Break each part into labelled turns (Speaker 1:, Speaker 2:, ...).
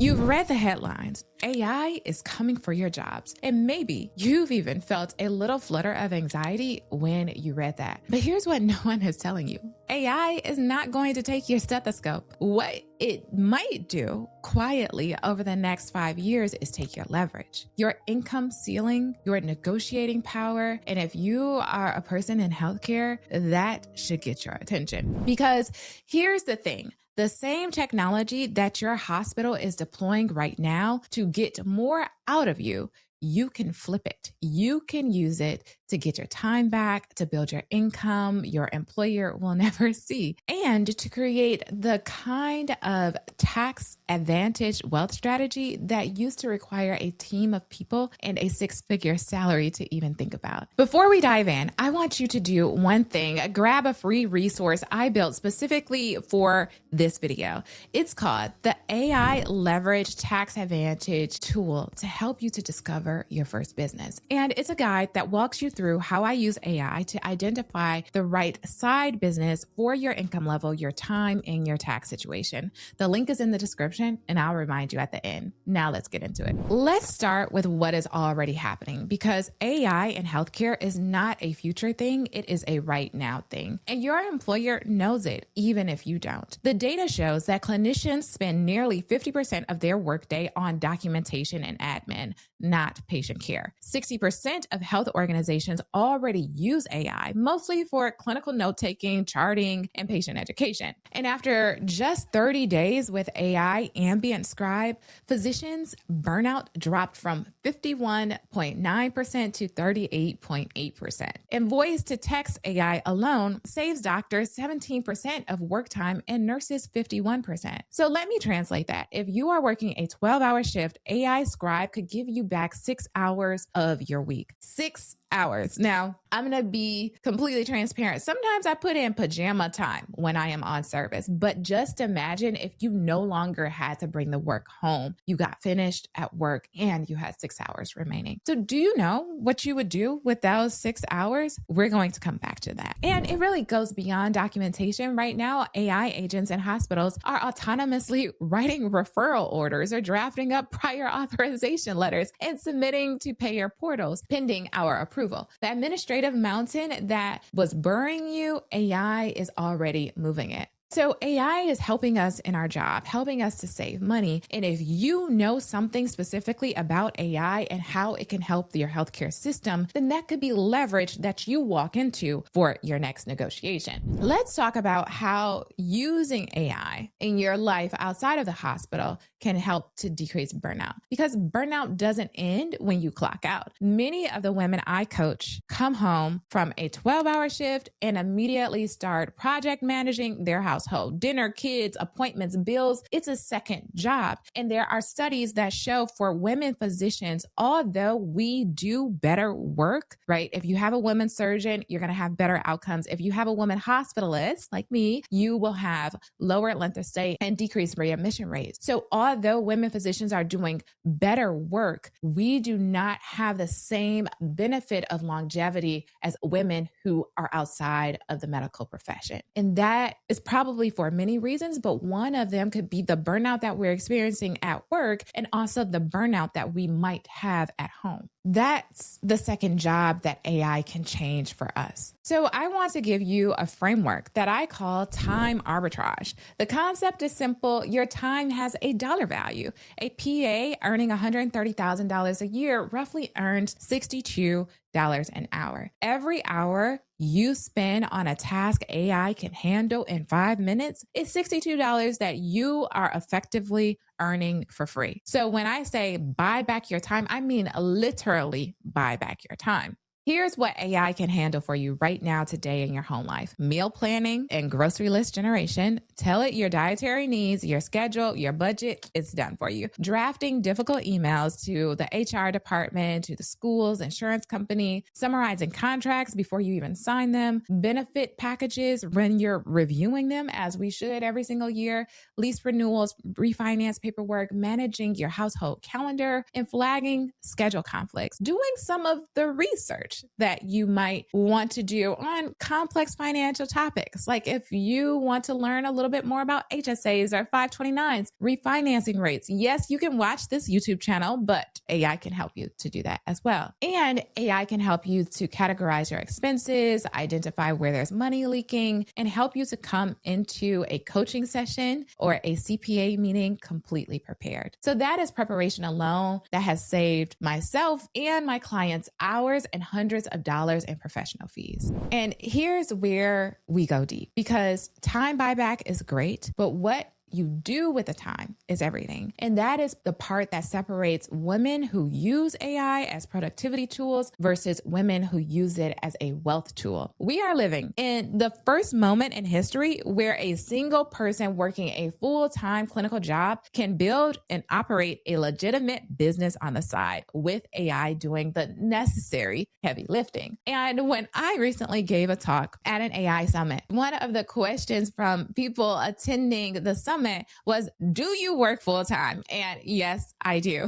Speaker 1: You've read the headlines. AI is coming for your jobs. And maybe you've even felt a little flutter of anxiety when you read that. But here's what no one is telling you. AI is not going to take your stethoscope. What it might do quietly over the next 5 years is take your leverage, your income ceiling, your negotiating power. And if you are a person in healthcare, that should get your attention. Because here's the thing. The same technology that your hospital is deploying right now to get more out of you, you can flip it. You can use it to get your time back, to build your income your employer will never see, and to create the kind of tax advantage wealth strategy that used to require a team of people and a 6-figure salary to even think about. Before we dive in, I want you to do one thing. Grab a free resource I built specifically for this video. It's called the AI Leverage Tax Advantage Tool to help you to discover your first business. And it's a guide that walks you through how I use AI to identify the right side business for your income level, your time, and your tax situation. The link is in the description, and I'll remind you at the end. Now let's get into it. Let's start with what is already happening, because AI in healthcare is not a future thing. It is a right now thing. And your employer knows it, even if you don't. The data shows that clinicians spend nearly 50% of their workday on documentation and admin, not patient care. 60% of health organizations already use AI, mostly for clinical note-taking, charting, and patient education. And after just 30 days with AI Ambient Scribe, physicians' burnout dropped from 51.9% to 38.8%. And voice-to-text AI alone saves doctors 17% of work time and nurses 51%. So let me translate that. If you are working a 12-hour shift, AI Scribe could give you back 6 hours of your week. 6 hours. Now, I'm going to be completely transparent. Sometimes I put in pajama time when I am on service, but just imagine if you no longer had to bring the work home. You got finished at work and you had 6 hours remaining. So do you know what you would do with those 6 hours? We're going to come back to that. And it really goes beyond documentation. Right now, AI agents in hospitals are autonomously writing referral orders or drafting up prior authorization letters and submitting to payer portals pending our approval. The administrative mountain that was burying you, AI is already moving it. So AI is helping us in our job, helping us to save money. And if you know something specifically about AI and how it can help your healthcare system, then that could be leverage that you walk into for your next negotiation. Let's talk about how using AI in your life outside of the hospital can help to decrease burnout, because burnout doesn't end when you clock out. Many of the women I coach come home from a 12-hour shift and immediately start project managing their household, dinner, kids, appointments, bills. It's a second job. And there are studies that show for women physicians, although we do better work, right? If you have a woman surgeon, you're going to have better outcomes. If you have a woman hospitalist like me, you will have lower length of stay and decreased readmission rates. So although women physicians are doing better work, we do not have the same benefit of longevity as women who are outside of the medical profession. And that is probably for many reasons, but one of them could be the burnout that we're experiencing at work and also the burnout that we might have at home. That's the second job that AI can change for us. So I want to give you a framework that I call time arbitrage. The concept is simple. Your time has a dollar value. A PA earning $130,000 a year roughly earns $62 an hour. Every hour you spend on a task AI can handle in 5 minutes is $62 that you are effectively earning for free. So when I say buy back your time, I mean literally buy back your time. Here's what AI can handle for you right now, today in your home life. Meal planning and grocery list generation. Tell it your dietary needs, your schedule, your budget. It's done for you. Drafting difficult emails to the HR department, to the schools, insurance company. Summarizing contracts before you even sign them. Benefit packages when you're reviewing them, as we should every single year. Lease renewals, refinance paperwork, managing your household calendar, and flagging schedule conflicts. Doing some of the research. research that you might want to do on complex financial topics. Like if you want to learn a little bit more about HSAs or 529s, refinancing rates. Yes, you can watch this YouTube channel, but AI can help you to do that as well. And AI can help you to categorize your expenses, identify where there's money leaking, and help you to come into a coaching session or a CPA meeting completely prepared. So that is preparation alone that has saved myself and my clients hours and hundreds of dollars in professional fees. And here's where we go deep, because time buyback is great, but what you do with the time is everything. And that is the part that separates women who use AI as productivity tools versus women who use it as a wealth tool. We are living in the first moment in history where a single person working a full-time clinical job can build and operate a legitimate business on the side with AI doing the necessary heavy lifting. And when I recently gave a talk at an AI summit, one of the questions from people attending the summit was, do you work full time? And yes, I do.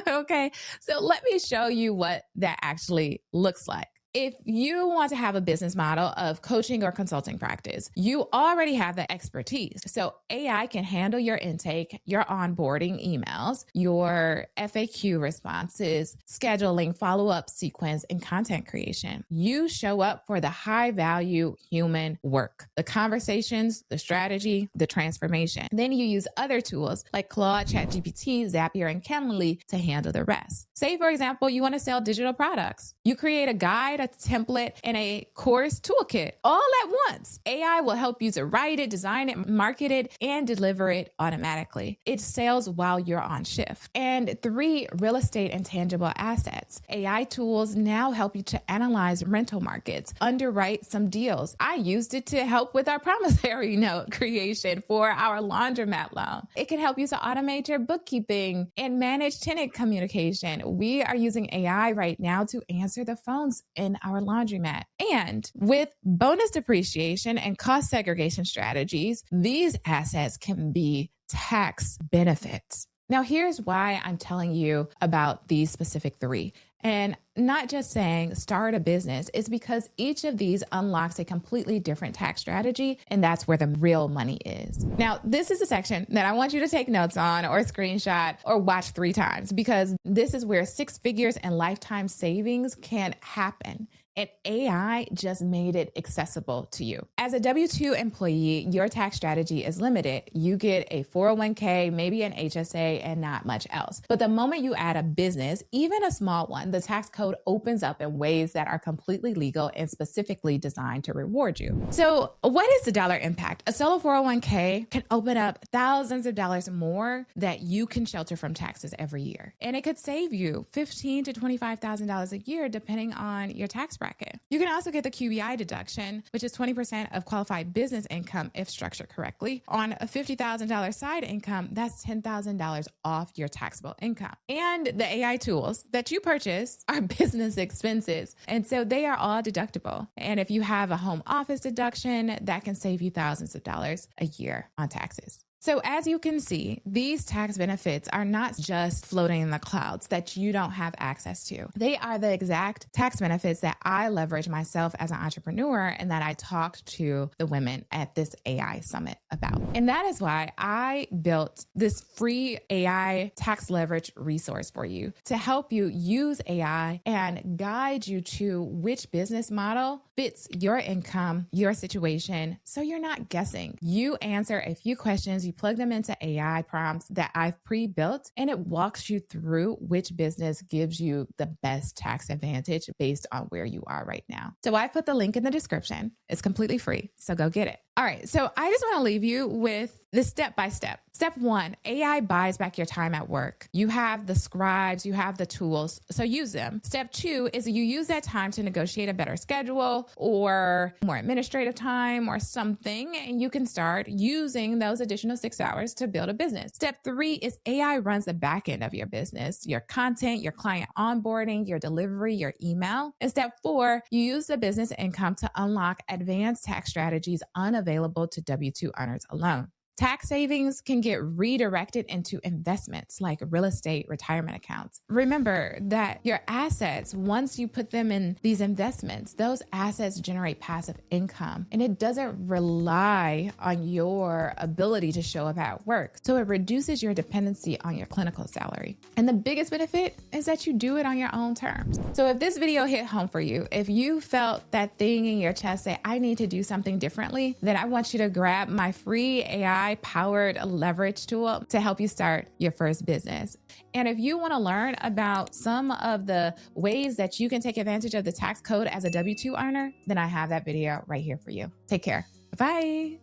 Speaker 1: Okay. So let me show you what that actually looks like. If you want to have a business model of coaching or consulting practice, you already have the expertise. So AI can handle your intake, your onboarding emails, your FAQ responses, scheduling, follow-up sequence, and content creation. You show up for the high value human work, the conversations, the strategy, the transformation. Then you use other tools like Claude, ChatGPT, Zapier, and Calendly to handle the rest. Say, for example, you want to sell digital products. You create a guide, a template, and a course toolkit all at once. AI will help you to write it, design it, market it, and deliver it automatically. It sells while you're on shift. And 3, real estate and tangible assets. AI tools now help you to analyze rental markets, underwrite some deals. I used it to help with our promissory note creation for our laundromat loan. It can help you to automate your bookkeeping and manage tenant communication. We are using AI right now to answer the phones in our laundromat. And with bonus depreciation and cost segregation strategies, these assets can be tax benefits. Now, here's why I'm telling you about these specific 3. And not just saying start a business, it's because each of these unlocks a completely different tax strategy, and that's where the real money is. Now, this is a section that I want you to take notes on or screenshot or watch 3 times, because this is where 6 figures and lifetime savings can happen. And AI just made it accessible to you. As a W-2 employee, your tax strategy is limited. You get a 401k, maybe an HSA, and not much else. But the moment you add a business, even a small one, the tax code opens up in ways that are completely legal and specifically designed to reward you. So what is the dollar impact? A solo 401k can open up thousands of dollars more that you can shelter from taxes every year. And it could save you $15,000 to $25,000 a year, depending on your tax bracket. You can also get the QBI deduction, which is 20% of qualified business income if structured correctly. On a $50,000 side income, that's $10,000 off your taxable income. And the AI tools that you purchase are business expenses, and so they are all deductible. And if you have a home office deduction, that can save you thousands of dollars a year on taxes. So as you can see, these tax benefits are not just floating in the clouds that you don't have access to. They are the exact tax benefits that I leverage myself as an entrepreneur and that I talked to the women at this AI summit about. And that is why I built this free AI tax leverage resource for you to help you use AI and guide you to which business model fits your income, your situation, so you're not guessing. You answer a few questions, you plug them into AI prompts that I've pre-built, and it walks you through which business gives you the best tax advantage based on where you are right now. So I put the link in the description. It's completely free, so go get it. All right, so I just want to leave you with the step-by-step. Step 1, AI buys back your time at work. You have the scribes, you have the tools, so use them. Step 2 is you use that time to negotiate a better schedule or more administrative time or something, and you can start using those additional 6 hours to build a business. Step 3 is AI runs the back end of your business, your content, your client onboarding, your delivery, your email. And step 4, you use the business income to unlock advanced tax strategies unavailable to W-2 earners alone. Tax savings can get redirected into investments like real estate, retirement accounts. Remember that your assets, once you put them in these investments, those assets generate passive income, and it doesn't rely on your ability to show up at work. So it reduces your dependency on your clinical salary. And the biggest benefit is that you do it on your own terms. So if this video hit home for you, if you felt that thing in your chest say, I need to do something differently, then I want you to grab my free AI-powered leverage tool to help you start your first business. And if you want to learn about some of the ways that you can take advantage of the tax code as a W-2 earner, then I have that video right here for you. Take care. Bye.